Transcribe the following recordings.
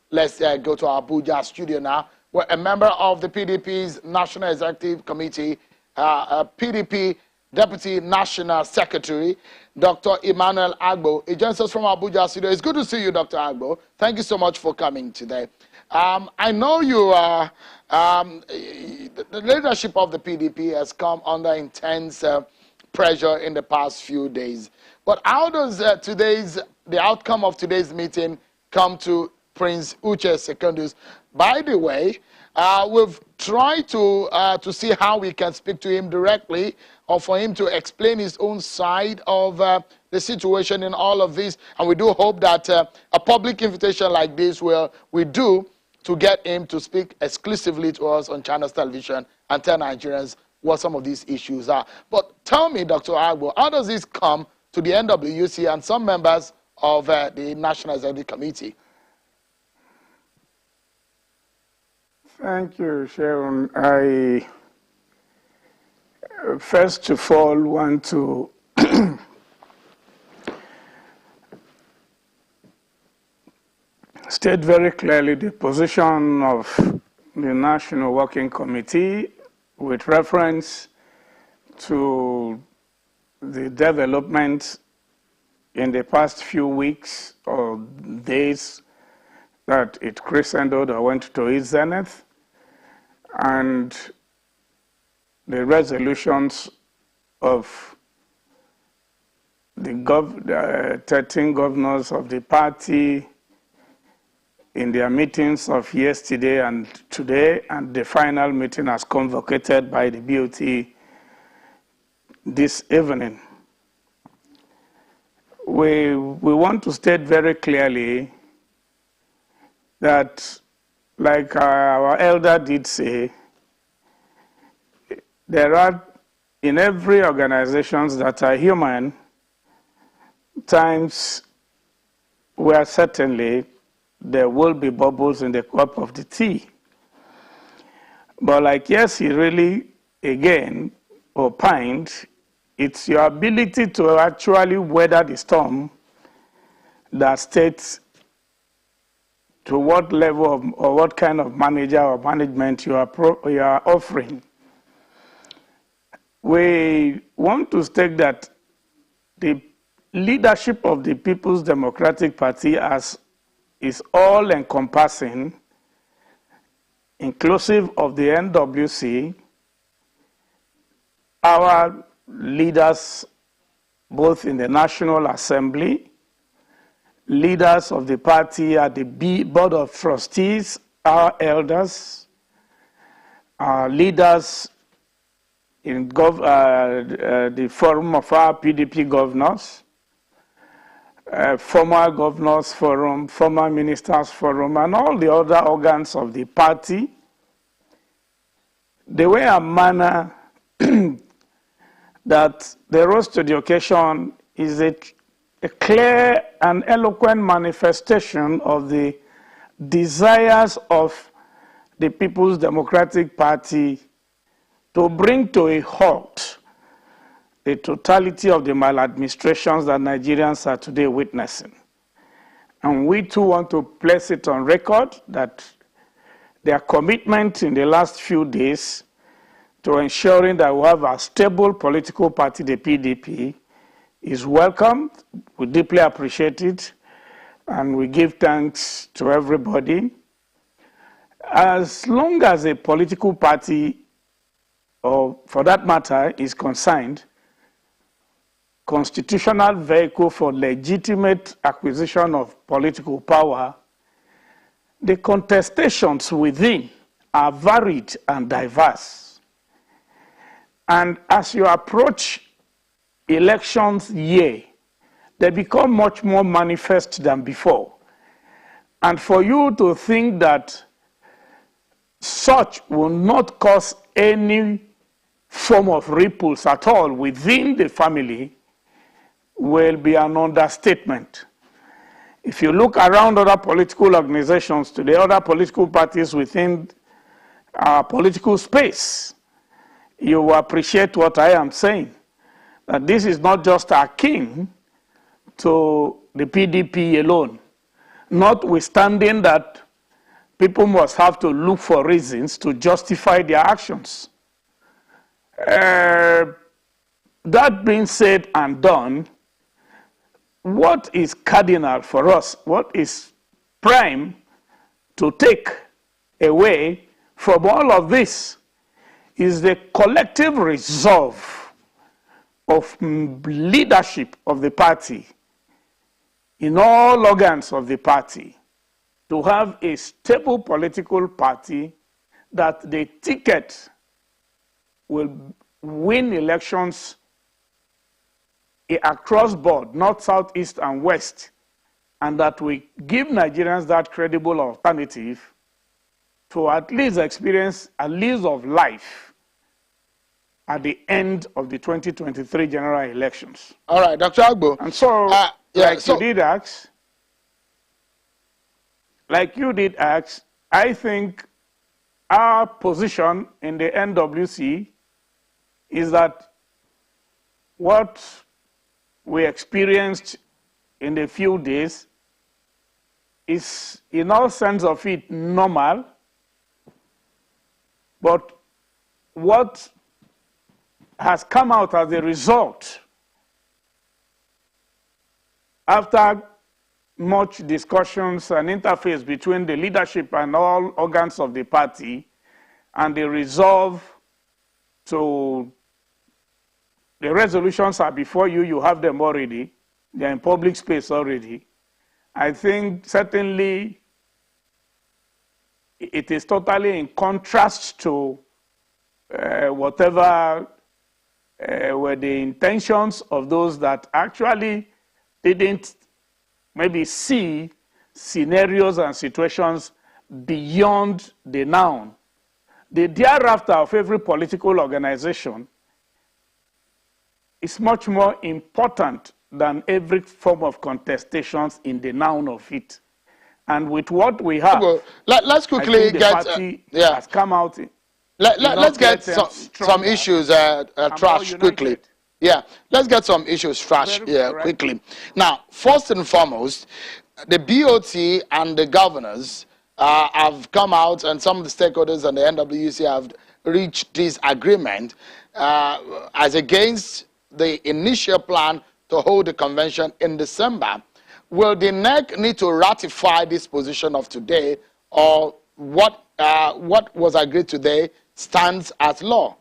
let's go to our Abuja studio now, where a member of the PDP's National Executive Committee, PDP Deputy National Secretary, Dr. Emmanuel Agbo, he joins us from Abuja studio. It's good to see you, Dr. Agbo. Thank you so much for coming today. I know you are, the leadership of the PDP has come under intense pressure in the past few days. But how does the outcome of today's meeting come to Prince Uche Secondus? By the way, we've tried to see how we can speak to him directly or for him to explain his own side of the situation in all of this. And we do hope that a public invitation like this we do to get him to speak exclusively to us on Channels Television and tell Nigerians what some of these issues are. But tell me, Dr. Agbo, how does this come to the NWC and some members of the National Executive Committee? Thank you, Sharon. I first of all want to state very clearly the position of the National Working Committee with reference to the developments in the past few weeks or days that it crescendoed or went to its zenith, and the resolutions of the 13 governors of the party in their meetings of yesterday and today, and the final meeting as convocated by the BOT this evening. We want to state very clearly that, like our elder did say, there are, in every organizations that are human, times where certainly there will be bubbles in the cup of the tea. But like yes, he really, again, opined, it's your ability to actually weather the storm that states to what level of, or what kind of manager or management you are offering. We want to state that the leadership of the People's Democratic Party is all-encompassing, inclusive of the NWC, our leaders both in the National Assembly, leaders of the party at the Board of Trustees, our elders, our leaders in the forum of our PDP governors, former governors forum, former ministers forum, and all the other organs of the party. The way and manner that they rose to the occasion is a clear and eloquent manifestation of the desires of the People's Democratic Party to bring to a halt the totality of the maladministrations that Nigerians are today witnessing. And we too want to place it on record that their commitment in the last few days to ensuring that we have a stable political party, the PDP, is welcomed. We deeply appreciate it, and we give thanks to everybody. As long as a political party, or for that matter, is concerned, constitutional vehicle for legitimate acquisition of political power, the contestations within are varied and diverse. And as you approach elections year, they become much more manifest than before. And for you to think that such will not cause any form of ripples at all within the family will be an understatement. If you look around other political organizations today, other political parties within our political space, you will appreciate what I am saying, that this is not just akin to the PDP alone, notwithstanding that people must have to look for reasons to justify their actions. That being said and done, what is cardinal for us, what is prime to take away from all of this is the collective resolve of leadership of the party in all organs of the party to have a stable political party that the ticket will win elections across board, north, south, east, and west, and that we give Nigerians that credible alternative to at least experience a lease of life at the end of the 2023 general elections. All right, Dr. Agbo. And so, like you did ask, I think our position in the NWC is that what we experienced in the few days is, in all sense of it, normal. But what has come out as a result, after much discussions and interface between the leadership and all organs of the party, and the resolve to the resolutions are before you, you have them already, they're in public space already. I think certainly it is totally in contrast to whatever were the intentions of those that actually didn't maybe see scenarios and situations beyond the noun. The thereafter of every political organization is much more important than every form of contestations in the noun of it. And with what we have, let's quickly get has come out. Let's get some issues trashed quickly. Yeah, let's get some issues trashed quickly. Now, first and foremost, the BOT and the governors have come out, and some of the stakeholders and the NWC have reached this agreement as against the initial plan to hold the convention in December. Will the NEC need to ratify this position of today, or what was agreed today stands as law?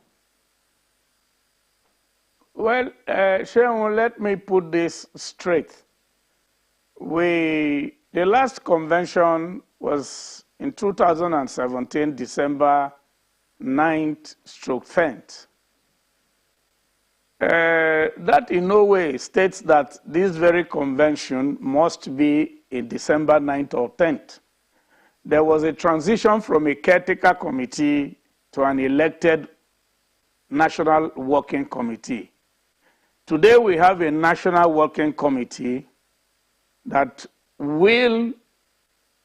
Well, Sharon, let me put this straight. The last convention was in 2017, December 9th/10th. That in no way states that this very convention must be in December 9th or 10th. There was a transition from a caretaker committee to an elected national working committee. Today we have a national working committee that will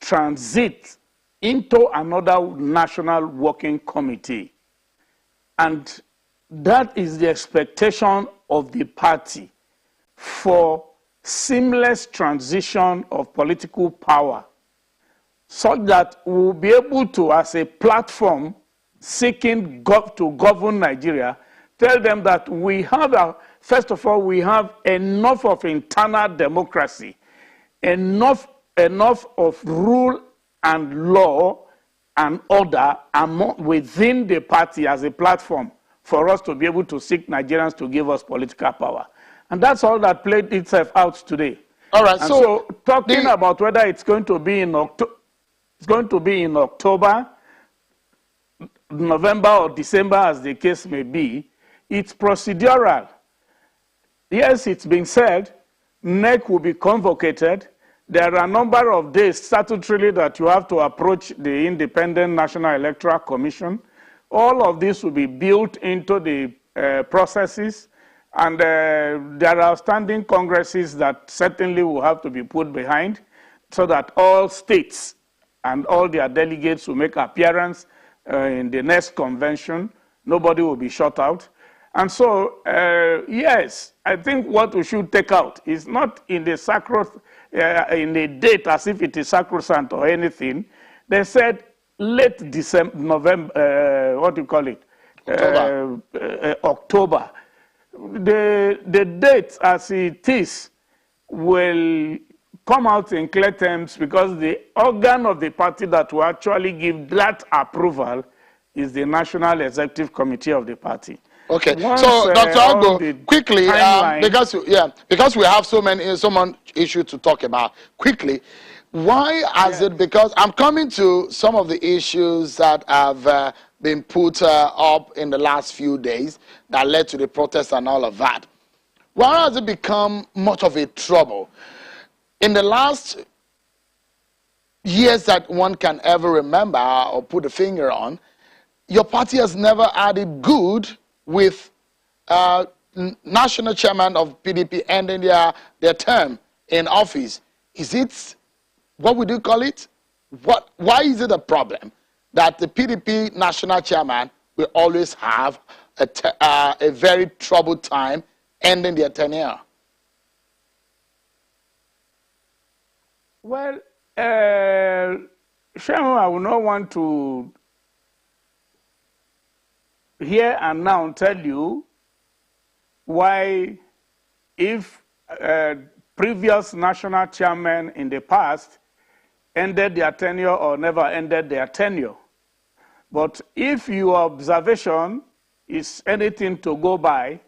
transit into another national working committee. And that is the expectation of the party for seamless transition of political power, such that we will be able to, as a platform seeking to govern Nigeria, tell them that we have, first of all, we have enough of internal democracy, enough of rule and law and order within the party as a platform for us to be able to seek Nigerians to give us political power. And that's all that played itself out today. All right, and so talking about whether it's going to be in October, November, or December, as the case may be, it's procedural. Yes, it's been said, NEC will be convocated. There are a number of days statutorily that you have to approach the Independent National Electoral Commission. All of this will be built into the processes, and there are standing congresses that certainly will have to be put behind so that all states and all their delegates will make appearance in the next convention. Nobody will be shut out. And so, yes, I think what we should take out is not in the in the date as if it is sacrosanct or anything. They said late December, November, what do you call it? October. October. The date as it is will come out in clear terms because the organ of the party that will actually give that approval is the National Executive Committee of the party. Okay, Once, so Dr. Agbo, quickly, because we have so much issue to talk about, quickly, why has it, because I'm coming to some of the issues that have been put up in the last few days that led to the protests and all of that. Why has it become much of a trouble? In the last years that one can ever remember or put a finger on, your party has never had it good with national chairman of PDP ending their term in office. Is it, what would you call it? Why is it a problem that the PDP national chairman will always have a very troubled time ending their tenure? Well, Chairman, I will not want to here and now tell you why, if previous national chairmen in the past ended their tenure or never ended their tenure. But if your observation is anything to go by,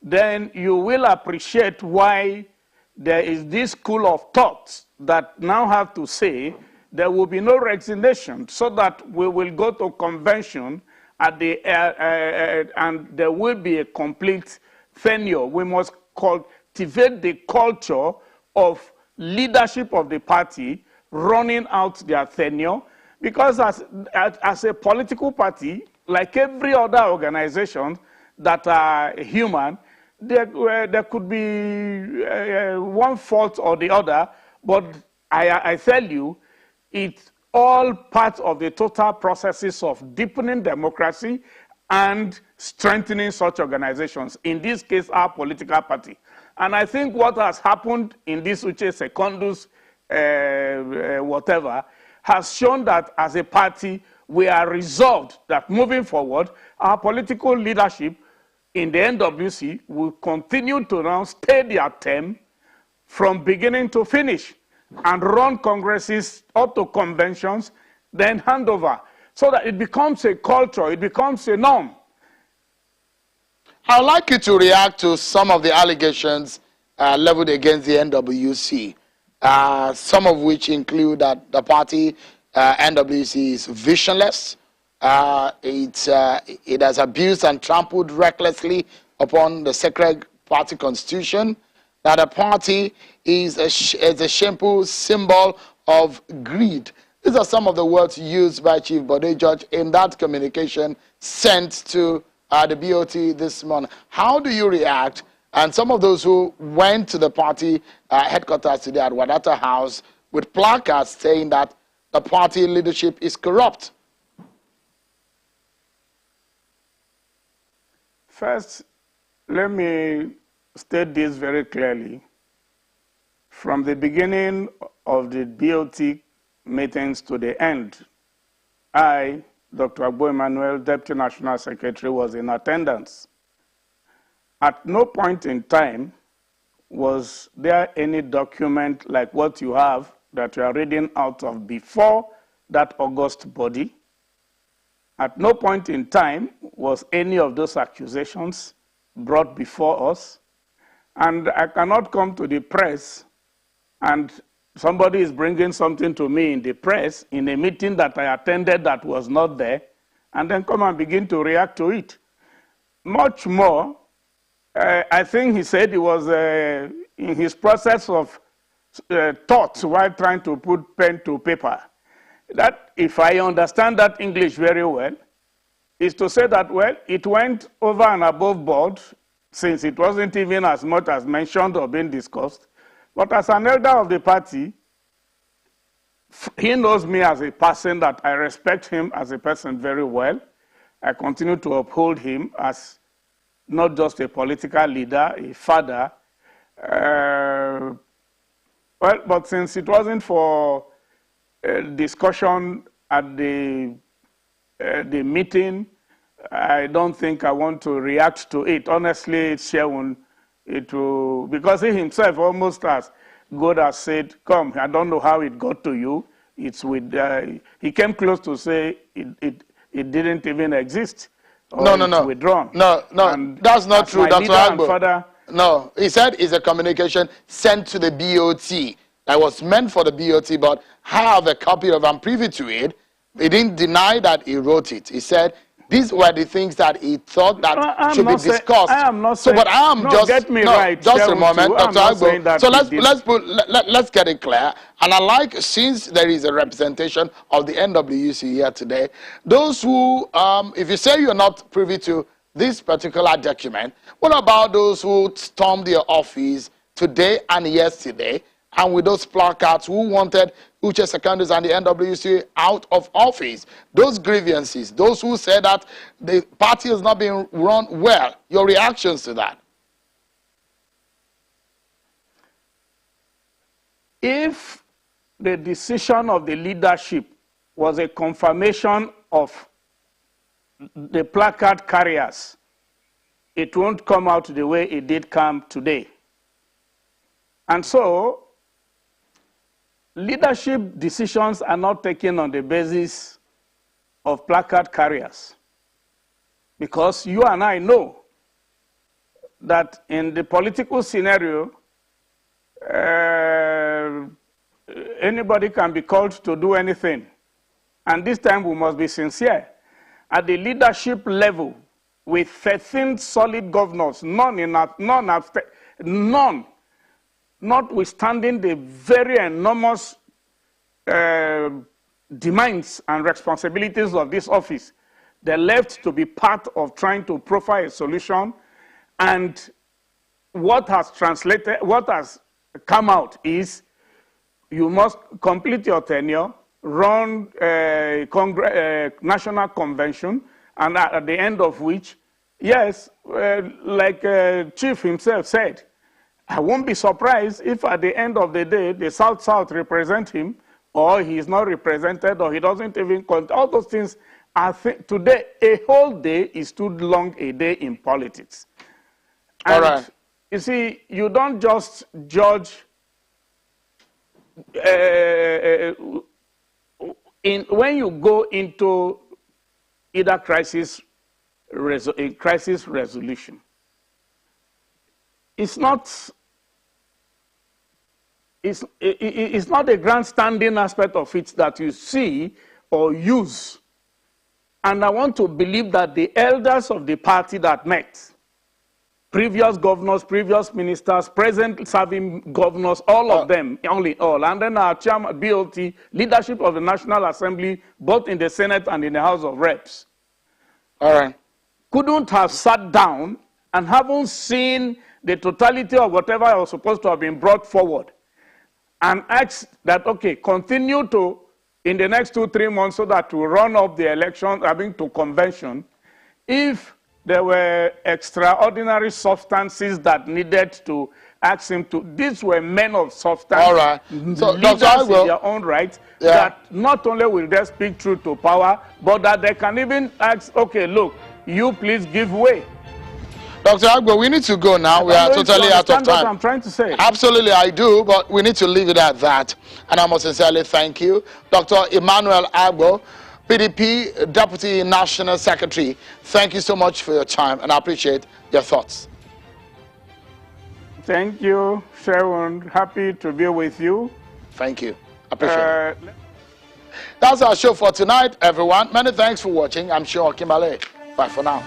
then you will appreciate why there is this school of thought that now have to say there will be no resignation, so that we will go to convention at the and there will be a complete tenure. We must cultivate the culture of leadership of the party running out their tenure, because as a political party, like every other organization that are human, there could be one fault or the other, but I tell you, it's all part of the total processes of deepening democracy and strengthening such organizations, in this case, our political party. And I think what has happened in this Uche Secondus, whatever, has shown that as a party, we are resolved that moving forward, our political leadership in the NWC will continue to now stay their term from beginning to finish and run congresses up to conventions, then hand over, so that it becomes a culture, it becomes a norm. I'd like you to react to some of the allegations leveled against the NWC, some of which include that the party, NWC, is visionless. It has abused and trampled recklessly upon the sacred party constitution, that the party is a shameful symbol of greed. These are some of the words used by Chief Bode George in that communication sent to the BOT this morning. How do you react? And some of those who went to the party headquarters today at Wadata House with placards saying that the party leadership is corrupt. First, let me state this very clearly. From the beginning of the BOT meetings to the end, I, Dr. Agbo Emmanuel, Deputy National Secretary, was in attendance. At no point in time was there any document like what you have that you are reading out of before that August body. At no point in time was any of those accusations brought before us. And I cannot come to the press and somebody is bringing something to me in the press in a meeting that I attended that was not there, and then come and begin to react to it. Much more, I think he said he was in his process of thoughts while trying to put pen to paper. That, if I understand that English very well, is to say that, well, it went over and above board, since it wasn't even as much as mentioned or being discussed. But as an elder of the party, he knows me as a person, that I respect him as a person very well. I continue to uphold him as not just a political leader, a father. Well, but since it wasn't for discussion at the meeting. I don't think I want to react to it. Honestly, Shewun, it will, because he himself almost as good as said, come, I don't know how it got to you. It's with, he came close to say it didn't even exist. No. Withdrawn. No, that's not true, Dr. Agbo. No, he said it's a communication sent to the BOT that was meant for the BOT, but I have a copy of, I'm privy to it. He didn't deny that he wrote it. He said these were the things that he thought that should be discussed. I am not saying, so, but I am just, get me right, just a moment, Dr. Agbo. So let's get it clear. And I like, since there is a representation of the NWC here today, those who, if you say you're not privy to this particular document, what about those who stormed your office today and yesterday, and with those placards who wanted Uche Secondaries and the NWC out of office? Those grievances, those who said that the party is not being run well, your reactions to that? If the decision of the leadership was a confirmation of the placard carriers, it won't come out the way it did come today. And so, leadership decisions are not taken on the basis of placard carriers. Because you and I know that in the political scenario, anybody can be called to do anything. And this time we must be sincere. At the leadership level, with 13 solid governors, notwithstanding the very enormous demands and responsibilities of this office, they're left to be part of trying to profile a solution. And what has come out is you must complete your tenure, run a national convention, and at the end of which, yes, like Chief himself said, I won't be surprised if at the end of the day, the South-South represent him, or he is not represented, or he doesn't even count. All those things, I think today, a whole day is too long a day in politics. And all right. You see, you don't just judge when you go into either crisis resolution. It's not a grandstanding aspect of it that you see or use. And I want to believe that the elders of the party that met, previous governors, previous ministers, present serving governors, all of them, only all, and then our chairman, BOT, leadership of the National Assembly, both in the Senate and in the House of Reps, all right, couldn't have sat down and haven't seen the totality of whatever was supposed to have been brought forward and asked that, okay, continue to, in the next 2-3 months, so that to run up the election, to convention, if there were extraordinary substances that needed to ask him to. These were men of substance, all right. So, leaders in their own right, that not only will they speak truth to power, but that they can even ask, okay, look, you please give way. Dr. Agbo, we need to go now. We are totally out of time. What I'm trying to say. Absolutely, I do, but we need to leave it at that. And I must sincerely thank you. Dr. Emmanuel Agbo, PDP Deputy National Secretary, thank you so much for your time, and I appreciate your thoughts. Thank you, Sharon. Happy to be with you. Thank you. Appreciate it. That's our show for tonight, everyone. Many thanks for watching. I'm sure Kimberly. Bye for now.